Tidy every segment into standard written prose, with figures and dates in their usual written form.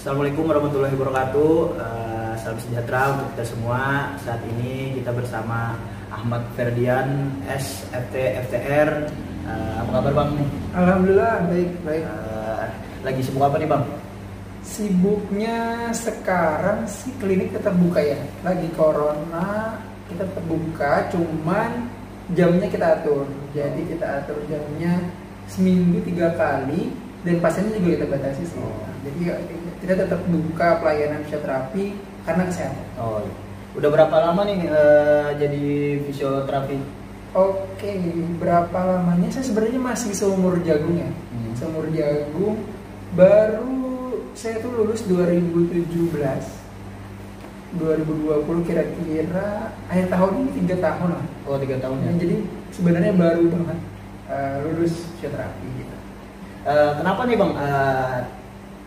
Assalamualaikum warahmatullahi wabarakatuh. Salam sejahtera untuk kita semua. Saat ini kita bersama Ahmad Ferdian, SFT FTR. Apa kabar Bang? Alhamdulillah baik. Lagi sibuk apa nih Bang? Sibuknya sekarang sih klinik tetap buka ya. Lagi corona kita tetap buka, cuman jamnya kita atur. Jadi kita atur jamnya seminggu 3 kali dan pasiennya juga kita batasi sih. Jadi kita tetap buka pelayanan fisioterapi karena kesehatan. Oh, udah berapa lama nih jadi fisioterapi? Oke, berapa lamanya? Saya sebenarnya masih seumur jagung ya. Seumur jagung, baru saya tuh lulus 2017. 2020 kira-kira akhir tahun ini 3 tahun lah. Oh, 3 tahun ya. Jadi sebenarnya baru banget lulus fisioterapi gitu. Kenapa nih Bang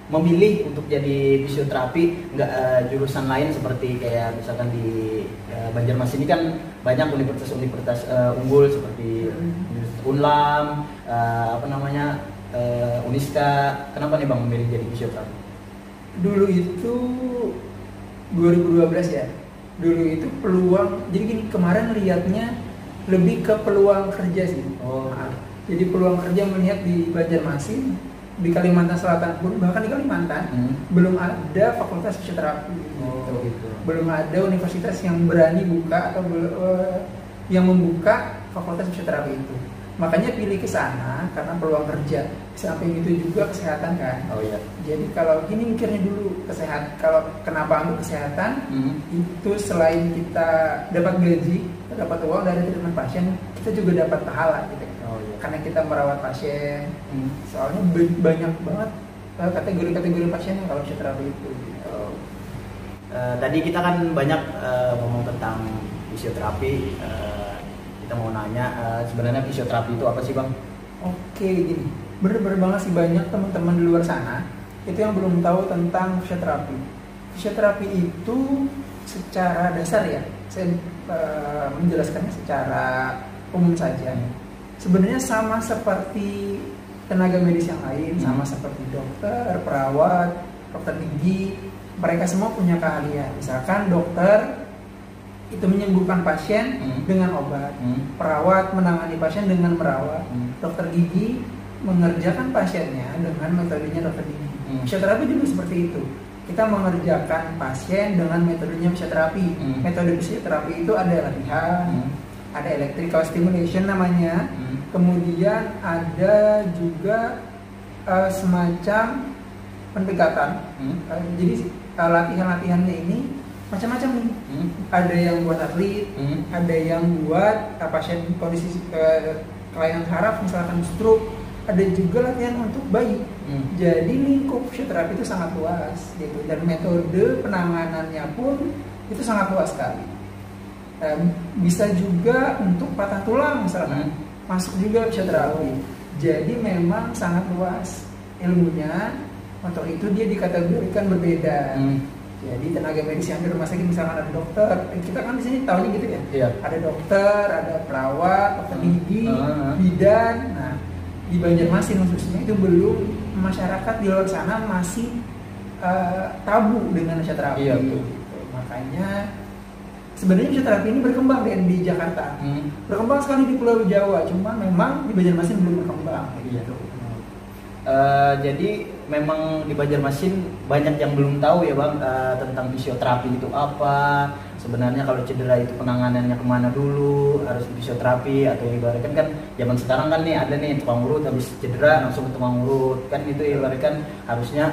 memilih untuk jadi fisioterapi, nggak jurusan lain seperti kayak misalkan di Banjarmasin ini kan banyak universitas unggul seperti Unlam, Uniska. Kenapa nih Bang memilih jadi fisioterapi? Dulu itu 2012 ya. Dulu itu peluang. Jadi gini, kemarin lihatnya lebih ke peluang kerja sih. Jadi peluang kerja melihat di Banjarmasin, di Kalimantan Selatan pun, bahkan di Kalimantan belum ada fakultas fisioterapi. Gitu. Belum ada universitas yang berani buka atau yang membuka fakultas fisioterapi itu. Makanya pilih ke sana karena peluang kerja. Samping itu juga kesehatan kan. Oh iya. Jadi kalau gini mikirnya dulu kesehatan. Kalau kenapa ambil kesehatan? Itu selain kita dapat gaji, kita dapat uang dari treatment pasien, kita juga dapat pahala gitu. Oh iya. Karena kita merawat pasien. Soalnya banyak banget kategori-kategori pasien yang kalau fisioterapi itu. Gitu. Tadi kita kan banyak ngomong tentang fisioterapi. Kita mau nanya sebenarnya fisioterapi itu apa sih Bang? Oke, gini, bener-bener banget sih banyak teman-teman di luar sana itu yang belum tahu tentang fisioterapi. Fisioterapi itu secara dasar ya, saya menjelaskannya secara umum saja. Sebenarnya sama seperti tenaga medis yang lain, sama seperti dokter, perawat, dokter gigi, mereka semua punya keahlian. Misalkan dokter itu menyembuhkan pasien dengan obat, perawat menangani pasien dengan merawat, dokter gigi mengerjakan pasiennya dengan metodenya dokter gigi. Fisioterapi juga seperti itu. Kita mengerjakan pasien dengan metodenya fisioterapi. Metode fisioterapi itu ada latihan, ada electrical stimulation namanya, kemudian ada juga semacam pendekatan. Jadi latihan-latihannya ini macam-macam nih. Ada yang buat atlet, ada yang buat pasien kondisi kelainan saraf misalkan stroke, ada juga latihan untuk bayi. Jadi lingkup fisioterapi itu sangat luas gitu, dan metode penanganannya pun itu sangat luas sekali. Bisa juga untuk patah tulang misalkan, masuk juga fisioterapi. Jadi memang sangat luas ilmunya. Untuk itu dia dikategorikan berbeda. Jadi tenaga medis yang di rumah sakit misalkan ada dokter, kita kan di sini tahunya gitu ya. Iya. Ada dokter, ada perawat, dokter gigi, bidan. Nah, di Banjarmasin khususnya itu belum, masyarakat di luar sana masih tabu dengan fisioterapi. Iya, gitu. Makanya sebenarnya fisioterapi ini berkembang di Jakarta. Berkembang sekali di Pulau Jawa, cuma memang di Banjarmasin belum berkembang gitu. Jadi memang di Banjarmasin banyak yang belum tahu ya Bang tentang fisioterapi itu apa. Sebenarnya kalau cedera itu penanganannya kemana dulu, harus di fisioterapi atau ibaratkan kan zaman sekarang kan nih ada nih tukang urut habis cedera langsung ke tukang urut kan, itu ibaratkan harusnya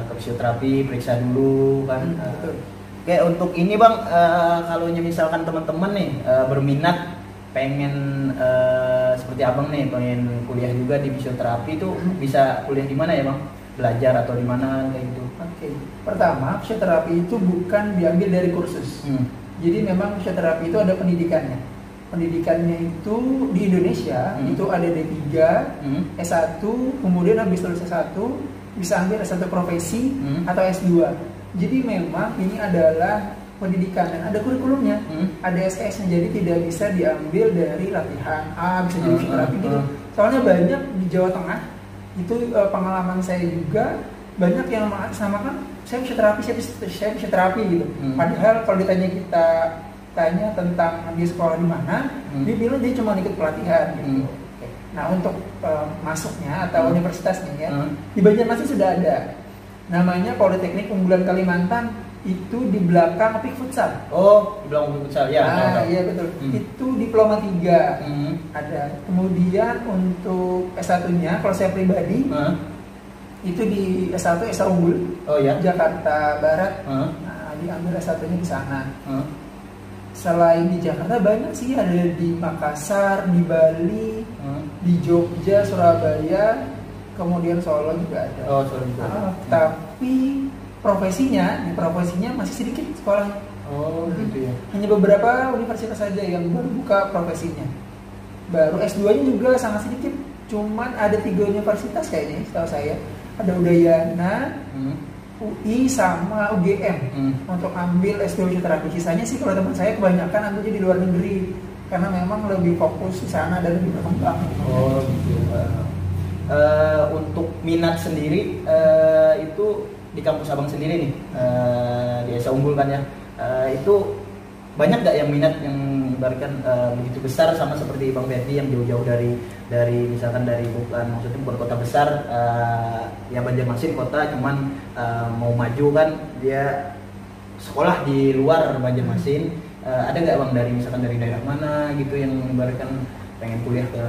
ke fisioterapi periksa dulu kan. Kayak untuk ini Bang, kalau misalkan teman-teman nih berminat pengen seperti Abang nih pengen kuliah juga di fisioterapi itu bisa kuliah di mana ya Bang? Belajar atau di mana kayak gitu? Oke. Pertama, fisioterapi itu bukan diambil dari kursus. Jadi memang fisioterapi itu ada pendidikannya. Pendidikannya itu di Indonesia itu ada D3, S1, kemudian habis lulus S1 bisa ambil S1 profesi atau S2. Jadi memang ini adalah pendidikan dan ada kurikulumnya, ada SKS-nya, jadi tidak bisa diambil dari latihan bisa jadi fisioterapi gitu. Soalnya banyak di Jawa Tengah itu pengalaman saya juga banyak yang mengatasnamakan saya fisioterapi gitu. Padahal kalau kita tanya tentang dia sekolah di mana, dia bilang dia cuma ikut pelatihan gitu. Nah untuk masuknya atau universitasnya ya, di Banjarmasin sudah ada, namanya Politeknik Unggulan Kalimantan, itu di belakang Pik Futsal. Oh, di belakang Pik Futsal ya. Iya betul. Itu diploma 3 ada. Kemudian untuk S1-nya, kalau saya pribadi, itu di S1 Esa Unggul, Jakarta Barat. Nah, diambil S1-nya di sana. Selain di Jakarta banyak sih, ada di Makassar, di Bali, di Jogja, Surabaya, kemudian Solo juga ada. Oh, Solo juga. Tapi profesinya masih sedikit sekolahnya. Oh, gitu ya. Hanya beberapa universitas saja yang baru buka profesinya. Baru S2-nya juga sangat sedikit. Cuman ada 3 universitas kayaknya, setahu saya. Ada Udayana, UI sama UGM untuk ambil S2 fisioterapi. Sisanya sih kalau teman saya kebanyakan ambilnya di luar negeri karena memang lebih fokus di sana dan lebih berkembang. Oh gitu. Untuk minat sendiri itu di kampus abang sendiri nih, di Esa Unggul kan ya, itu banyak nggak yang minat yang ibaratkan begitu besar sama seperti Bang Ferdi yang jauh-jauh dari misalkan dari bukan kota besar, ya Banjarmasin kota, cuman mau maju kan dia sekolah di luar Banjarmasin. Ada nggak Bang dari misalkan dari daerah mana gitu yang ibaratkan pengen kuliah ke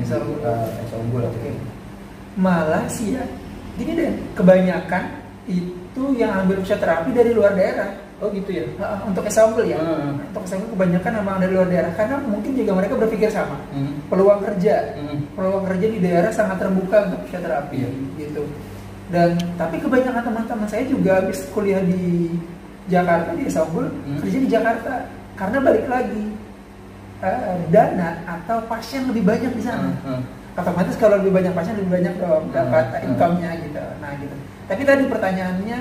Esa Unggul? Okay. Malah sih ya, gini deh, kebanyakan itu yang ambil fisioterapi dari luar daerah. Oh gitu ya. Untuk Esa Unggul ya. Untuk Esa Unggul kebanyakan memang dari luar daerah karena mungkin juga mereka berpikir sama. Peluang kerja di daerah sangat terbuka untuk fisioterapi gitu. Dan tapi kebanyakan teman-teman saya juga habis kuliah di Jakarta, di Esa Unggul, kerja di Jakarta karena balik lagi dana atau pasien lebih banyak di sana. Otomatis kalau lebih banyak pasien lebih banyak dong dapat income-nya gitu. Nah gitu. Tapi tadi pertanyaannya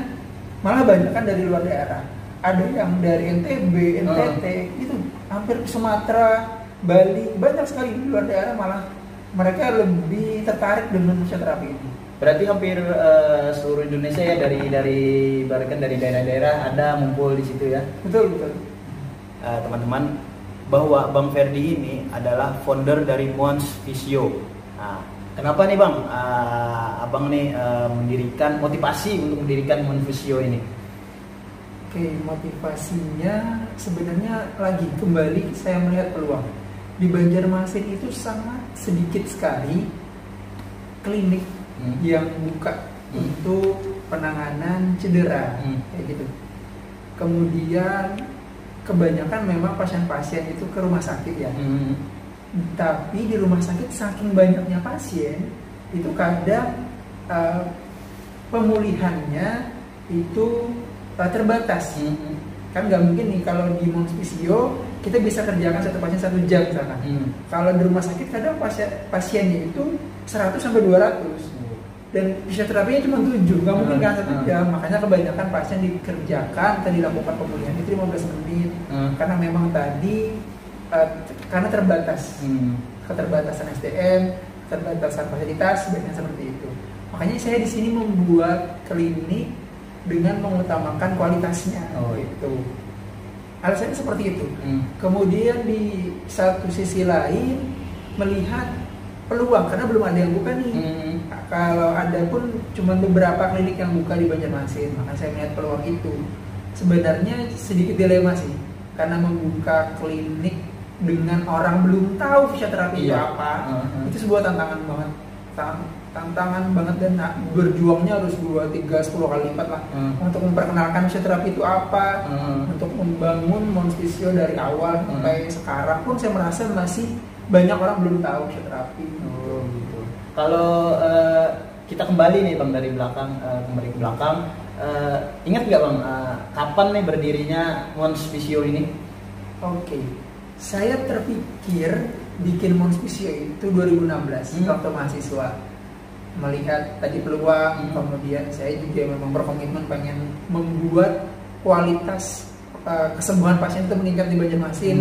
malah banyak kan dari luar daerah. Ada yang dari NTB, NTT, itu hampir Sumatera, Bali, banyak sekali di luar daerah, malah mereka lebih tertarik dengan fisioterapi ini. Berarti hampir seluruh Indonesia ya, dari daerah-daerah ada ngumpul di situ ya. Betul. Teman-teman, bahwa Bang Ferdi ini adalah founder dari Mons Physio. Nah, kenapa nih Bang, abang nih mendirikan, motivasi untuk mendirikan Mons Physio ini? Oke, motivasinya sebenarnya lagi kembali saya melihat peluang. Di Banjarmasin itu sangat sedikit sekali klinik yang buka untuk penanganan cedera kayak gitu. Kemudian kebanyakan memang pasien-pasien itu ke rumah sakit ya. Tapi di rumah sakit saking banyaknya pasien itu kadang pemulihannya itu terbatas. Kan nggak mungkin nih kalau di Mons Physio kita bisa kerjakan satu pasien 1 jam misalkan. Kalau di rumah sakit kadang pasiennya itu 100 sampai 200 dan fisioterapinya cuma 7, nggak mungkin kan 1 jam. Makanya kebanyakan pasien dikerjakan atau dilakukan pemulihan itu 15 menit karena memang tadi karena terbatas, keterbatasan SDM, keterbatasan fasilitas, sebenarnya seperti itu. Makanya saya di sini membuat klinik dengan mengutamakan kualitasnya. Itu alasannya seperti itu. Kemudian di satu sisi lain melihat peluang karena belum ada yang buka nih. Kalau ada pun cuma beberapa klinik yang buka di Banjarmasin, maka saya melihat peluang itu. Sebenarnya sedikit dilema sih karena membuka klinik dengan orang belum tahu fisioterapi itu apa. Itu sebuah tantangan banget. Tantangan banget dan berjuangnya harus 2, 3, 10 kali lipat lah untuk memperkenalkan fisioterapi itu apa, untuk membangun Mons Physio dari awal sampai sekarang pun saya merasa masih banyak orang belum tahu fisioterapi. Gitu. Kalau kita kembali nih Bang dari belakang, kembali ke belakang, ingat nggak Bang kapan nih berdirinya Mons Physio ini? Oke, saya terpikir bikin Mons Physio itu 2016 waktu mahasiswa. Melihat tadi peluang, kemudian saya juga memang berkomitmen pengen membuat kualitas kesembuhan pasien itu meningkat di Banjarmasin,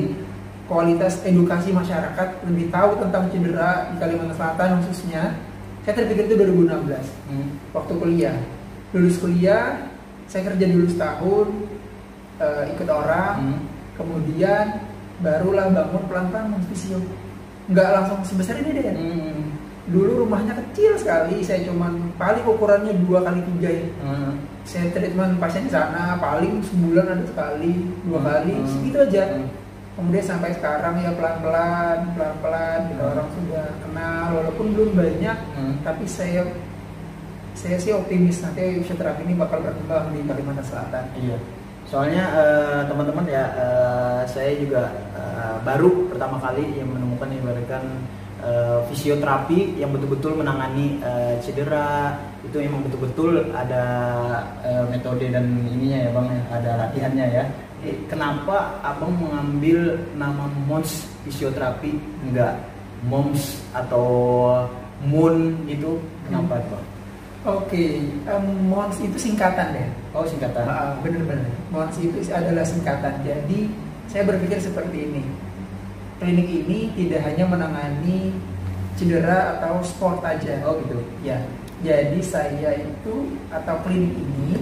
kualitas edukasi masyarakat lebih tahu tentang cedera di Kalimantan Selatan khususnya, Saya terpikir itu 2016, waktu kuliah. Lulus kuliah, saya kerja dulu setahun, ikut orang, kemudian barulah bangun pelan-pelan fisio. Nggak langsung sebesar ini deh. Dulu rumahnya kecil sekali, saya cuman paling ukurannya 2x3 ya. Saya treatment pasien di sana paling sebulan ada sekali, 2 kali, segitu aja. Kemudian sampai sekarang ya pelan-pelan kita orang sudah kenal, walaupun belum banyak, tapi saya sih optimis nanti fisioterapi ini bakal berkembang di Kalimantan Selatan. Iya. Soalnya teman-teman ya, saya juga baru pertama kali yang menemukan ibaratkan fisioterapi yang betul-betul menangani cedera. Itu emang betul-betul ada metode dan ininya ya bang, ada latihannya ya. Kenapa abang mengambil nama Mons Fisioterapi, enggak Moms atau Moon itu, kenapa bang? Oke, Mons itu singkatan ya. Oh singkatan. Bener-bener. Mons itu adalah singkatan. Jadi saya berpikir seperti ini. Klinik ini tidak hanya menangani cedera atau sport aja. Oh gitu. Ya. Jadi saya itu atau klinik ini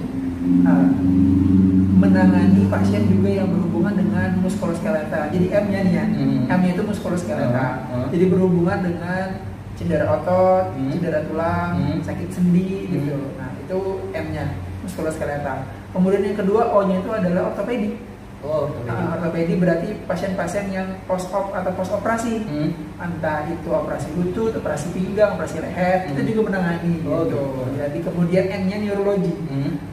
menangani pasien juga yang berhubungan dengan muskuloskeletal. Jadi M-nya nih ya. M-nya itu muskuloskeletal. Jadi berhubungan dengan cedera otot, cedera tulang, sakit sendi gitu. Nah, itu M-nya, muskuloskeletal. Kemudian yang kedua O-nya itu adalah ortopedi. Oh, ortopedi berarti pasien-pasien yang post-op atau post-operasi. Entah itu operasi lutut, operasi pinggang, operasi leher, kita juga menangani gitu. Jadi kemudian N-nya neurologi.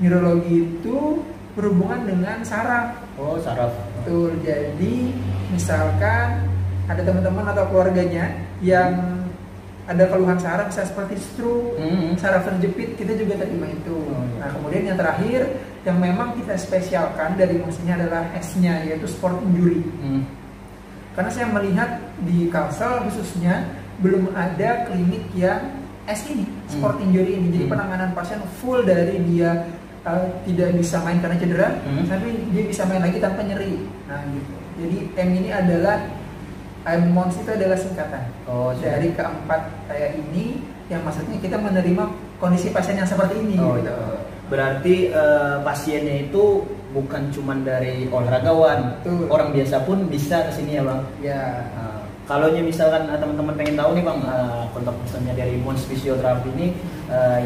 Neurologi itu berhubungan dengan saraf. Oh, saraf. Betul. Jadi misalkan ada teman-teman atau keluarganya yang ada keluhan saraf, bisa seperti stroke, saraf terjepit, kita juga terima itu. Nah, kemudian yang terakhir yang memang kita spesialkan dari musiknya adalah S-nya, yaitu sport injury. Karena saya melihat di Kalsel khususnya belum ada klinik yang S ini, sport injury ini. Jadi penanganan pasien full dari dia tidak bisa main karena cedera, tapi dia bisa main lagi tanpa nyeri. Nah, gitu. Jadi M ini adalah Mons itu adalah singkatan dari keempat kayak ini, yang maksudnya kita menerima kondisi pasien yang seperti ini. Gitu. Berarti pasiennya itu bukan cuma dari olahragawan, orang biasa pun bisa kesini ya bang. Ya. Kalau misalkan teman-teman pengen tahu nih bang, kontak personnya dari Mons Fisioterapi ini,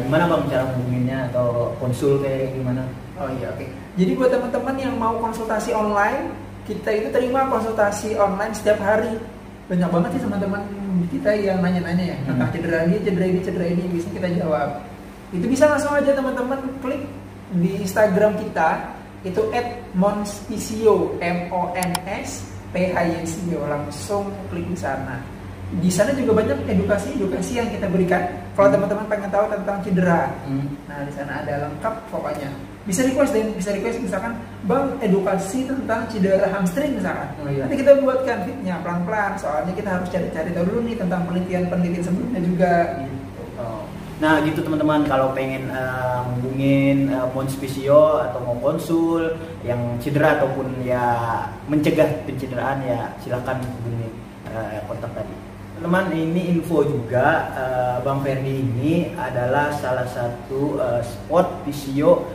gimana bang cara menghubunginya atau konsul kayak gimana? Oh iya, oke. Jadi buat teman-teman yang mau konsultasi online, kita itu terima konsultasi online setiap hari. Banyak banget sih teman-teman kita yang nanya-nanya ya, tentang cedera ini, bisa kita jawab. Itu bisa langsung aja teman-teman klik di Instagram kita, itu @monsphysio, MONSPHYSIO, langsung klik di sana. Di sana juga banyak edukasi yang kita berikan. Kalau teman-teman pengen tahu tentang cedera, nah di sana ada lengkap pokoknya. Bisa request misalkan bang edukasi tentang cedera hamstring misalkan. Nanti kita buatkan fitnya pelan-pelan, soalnya kita harus cari-cari tahu dulu nih tentang penelitian sebelumnya juga. Nah gitu teman-teman, kalau pengen hubungin Mons Physio atau mau konsul yang cedera ataupun ya mencegah pencederaan, ya silakan hubungi kontak tadi. Teman-teman, ini info juga, Bang Ferdi ini adalah salah satu sport physio